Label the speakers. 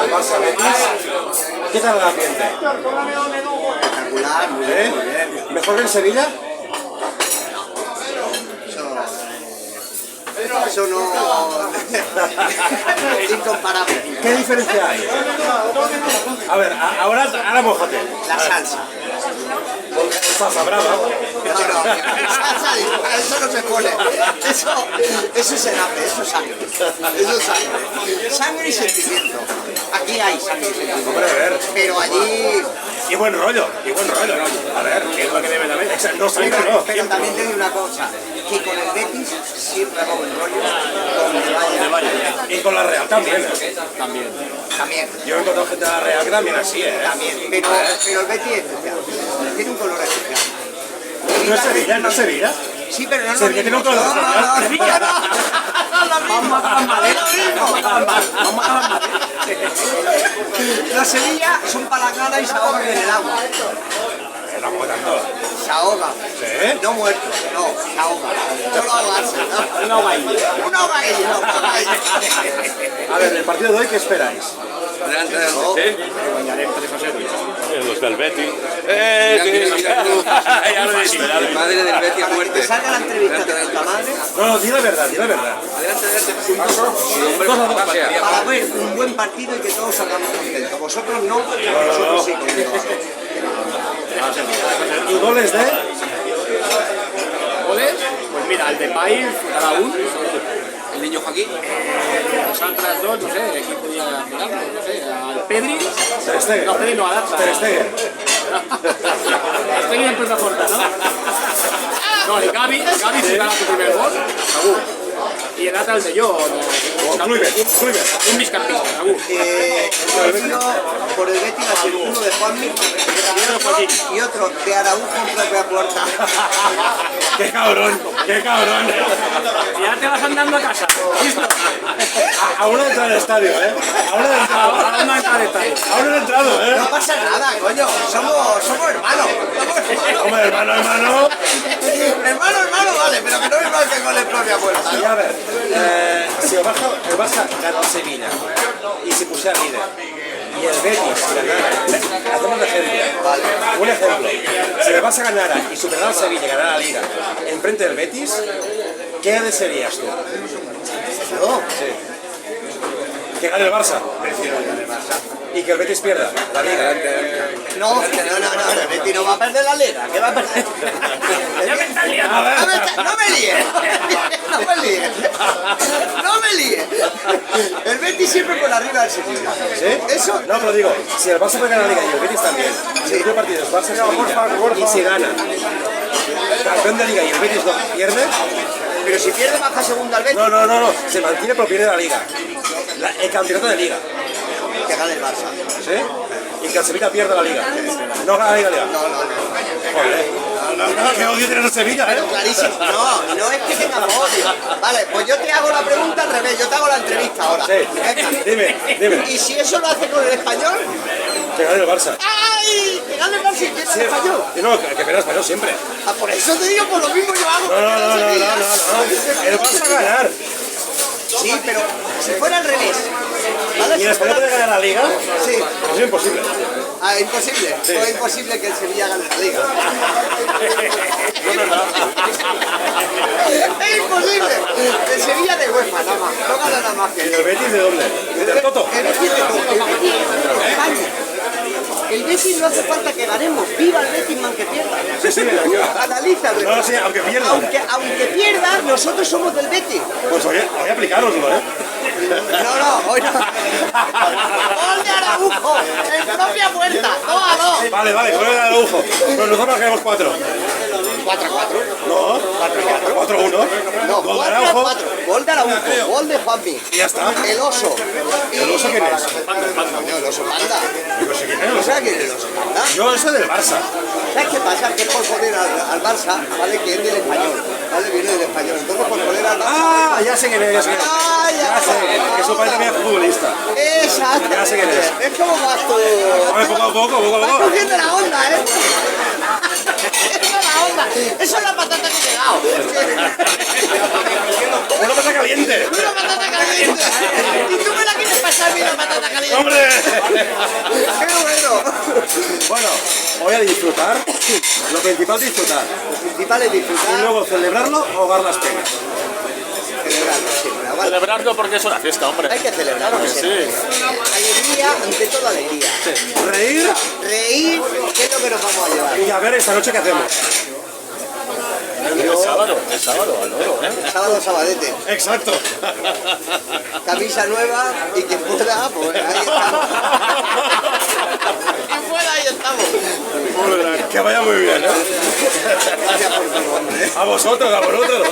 Speaker 1: el Barça Betis. ¿Qué tal el ambiente?
Speaker 2: Espectacular, muy bien, muy bien.
Speaker 1: ¿Mejor que en Sevilla?
Speaker 2: Eso no... incomparable.
Speaker 1: ¿Qué diferencia hay? A ver, ahora mójate.
Speaker 2: La salsa.
Speaker 1: Salsa brava.
Speaker 2: No, salsa, eso no se pone. Eso se nace, eso es sangre. Eso es sangre. Sangre y sentimiento. Aquí hay sangre y sentimiento.
Speaker 1: Hombre, a ver.
Speaker 2: Pero allí...
Speaker 1: Y buen rollo, y buen rollo. A ver, ¿qué es lo que debe de haber? No sangre, no.
Speaker 2: Pero también te digo una cosa, que con el Betis siempre hago buen rollo, donde vaya.
Speaker 1: Y con la Real también.
Speaker 2: También.
Speaker 1: Yo he encontrado gente de la Real que también así,
Speaker 2: También, pero el Betis es especial. Tiene un color especial.
Speaker 1: ¿No es Sevilla? ¿No es Sevilla?
Speaker 2: Sí, pero no es lo
Speaker 1: Sevilla tiene
Speaker 2: mismo.
Speaker 1: un color especial.
Speaker 2: Sevilla no. Vamos a Madrid. Los Sevilla son palangana y se ahogan en el agua.
Speaker 1: Tampoco tanto.
Speaker 2: Se ahogan.
Speaker 1: ¿Sí?
Speaker 2: No muertos, no, se ahogan. Solo ahogarse. Una ahogadilla.
Speaker 1: A ver, el partido de hoy, ¿qué esperáis?
Speaker 3: Delante del Betis. Los del Betis. Ya lo he visto. Madre del Betis a muerte.
Speaker 2: Que salga la entrevista de la madre
Speaker 1: No, di la verdad, di la verdad.
Speaker 3: Delante del Betis.
Speaker 2: para ver un buen partido y que todos salgamos contentos. Vosotros no, nosotros sí.
Speaker 1: ¿Y goles de?
Speaker 4: ¿Goles? Pues mira, el de País, cada uno.
Speaker 3: El niño Joaquín.
Speaker 4: Los otras dos, no sé, ¿quién podía mirarlo? No sé, al Pedri.
Speaker 1: Ter Stegen.
Speaker 4: No, Pedri no, a Data.
Speaker 1: Ter Stegen.
Speaker 4: Stegen empieza a cortar, ¿no? No, y Gavi si gana su primer gol, seguro. Y el Data el de yo,
Speaker 1: O Kluivert.
Speaker 4: un biscampista, seguro.
Speaker 2: Por el Betis va a ser uno de Juanmi y otro de Araújo en propia puerta.
Speaker 1: ¡Qué cabrón! ¡Qué cabrón!
Speaker 4: Ya te vas andando a casa. ¿Listo?
Speaker 1: Aún no he entrado al estadio, ¿eh? Aún no he entrado.
Speaker 4: Aún no entra en detalle.
Speaker 1: Aún no he entrado, ¿eh?
Speaker 2: No pasa nada, coño, somos hermanos.
Speaker 1: Hombre, hermano.
Speaker 2: Hermano, vale, pero que no me marque con la propia puerta.
Speaker 1: Y a ver, si el Barça gana el Sevilla y se pusiera líder, y el Betis ganara, hacemos un ejemplo. Vale. Un ejemplo. Si el Barça ganara y superara al Sevilla y ganara la Liga enfrente del Betis, ¿qué desearías tú?
Speaker 2: ¿No?
Speaker 1: Sí. Que gane el Barça. Y que el Betis pierda la Liga.
Speaker 2: No, el Betis no va a perder la Liga, ¿qué va a perder?
Speaker 4: Ya me estás liando.
Speaker 1: A ver.
Speaker 2: No me líes. El Betis siempre por arriba del Sevilla.
Speaker 1: ¿Sí?
Speaker 2: Eso.
Speaker 1: No, pero digo, si el Barça puede ganar la Liga y el Betis también, si el último partido es Barça-Sevilla y si gana campeón de Liga y el Betis no pierde,
Speaker 2: Pero si pierde baja segunda al Betis,
Speaker 1: no, se mantiene pero pierde la Liga. El campeonato de Liga,
Speaker 2: que gane el Barça.
Speaker 1: ¿sí? Y que el Sevilla pierda la Liga. No gana la Liga.
Speaker 2: No.
Speaker 1: Joder. Qué odio tienes el Sevilla, ¿eh?
Speaker 2: Clarísimo. No es que tengamos odio. Vale, pues yo te hago la pregunta al revés, yo te hago la entrevista ahora.
Speaker 1: Sí,
Speaker 2: Venga.
Speaker 1: dime.
Speaker 2: ¿Y si eso lo hace con el Español?
Speaker 1: Que gane el Barça.
Speaker 2: ¡Ay! Que gane el Barça y pierda el Español.
Speaker 1: Y no, que pierda el Español siempre.
Speaker 2: Ah, por eso te digo, por lo mismo yo hago.
Speaker 1: No. El Barça a ganar.
Speaker 2: Sí, pero si fuera al revés. ¿Vale?
Speaker 1: ¿Y el Español puede ganar la Liga?
Speaker 2: Sí.
Speaker 1: Es imposible.
Speaker 2: Ah, imposible.
Speaker 1: Sí.
Speaker 2: Pues imposible que el Sevilla gane la Liga. Es imposible. El Sevilla de UEFA nada más. No gana nada más que
Speaker 1: ¿Y
Speaker 2: eso.
Speaker 1: el Betis de dónde? ¿Del Toto?
Speaker 2: El Betis de todo. El Betis de España. El Betis no hace falta que ganemos. Viva el Betis, man, que pierda.
Speaker 1: Sí.
Speaker 2: Analiza el
Speaker 1: No, sí, aunque pierda.
Speaker 2: Aunque pierda, nosotros somos del Betis.
Speaker 1: Pues voy a aplicároslo, ¿eh?
Speaker 2: No, hoy no. ¡Gol de Araujo! ¡En propia puerta! ¡2-2!
Speaker 1: Vale, gol de Araujo. Pero nosotros marcaremos 4.
Speaker 2: 4-4.
Speaker 1: No, 4-1.
Speaker 2: No,
Speaker 1: Gol de Araujo.
Speaker 2: 4-4. Gol de Araujo, gol de Juanmi.
Speaker 1: Y ya está.
Speaker 2: El oso.
Speaker 1: ¿El oso quién es?
Speaker 2: No, el oso panda.
Speaker 1: Yo sé quién es.
Speaker 2: ¿No sabes quién es el oso panda?
Speaker 1: Yo soy del Barça.
Speaker 2: ¿Sabes qué pasa? Que es por poner al Barça, ¿vale? Que es del español. ¿Vale? Viene del español. Entonces por poner al Barça.
Speaker 1: Ah, ya sé quién es.
Speaker 2: Ya
Speaker 1: sé quién es. Que su padre también es futbolista.
Speaker 2: Exacto.
Speaker 1: Ya sé quién es.
Speaker 2: Es como vas tú.
Speaker 1: A ver, poco a poco.
Speaker 2: Vas cogiendo la onda, ¿eh? Esa es la onda. Eso es la patata que he llegado.
Speaker 1: Una pata caliente.
Speaker 2: Una patata caliente. Y tú me la quieres pasar bien la patata está caliente.
Speaker 1: ¡Hombre!
Speaker 2: ¡Qué bueno!
Speaker 1: Bueno, voy a disfrutar. Lo principal es disfrutar.
Speaker 2: Lo principal es
Speaker 1: Y
Speaker 2: disfrutar,
Speaker 1: luego celebrarlo o ahogar las penas.
Speaker 2: celebrarlo siempre. ¿Vale?
Speaker 5: Celebrarlo porque es una fiesta, hombre.
Speaker 2: Hay que celebrarlo
Speaker 5: que
Speaker 2: siempre.
Speaker 5: sí.
Speaker 2: Alegría, ante todo alegría.
Speaker 1: Reír
Speaker 2: Reír, ¿qué es lo que nos vamos a llevar?
Speaker 1: y a ver esta noche qué hacemos.
Speaker 5: El sábado, al oro, ¿eh?
Speaker 2: Sábado, sabadete.
Speaker 1: Exacto.
Speaker 2: Camisa nueva y que pueda, pues ahí estamos. Quien pueda, ahí estamos.
Speaker 1: Que vaya muy bien, ¿eh?
Speaker 2: Gracias por todo, hombre.
Speaker 1: A vosotros, a vosotros.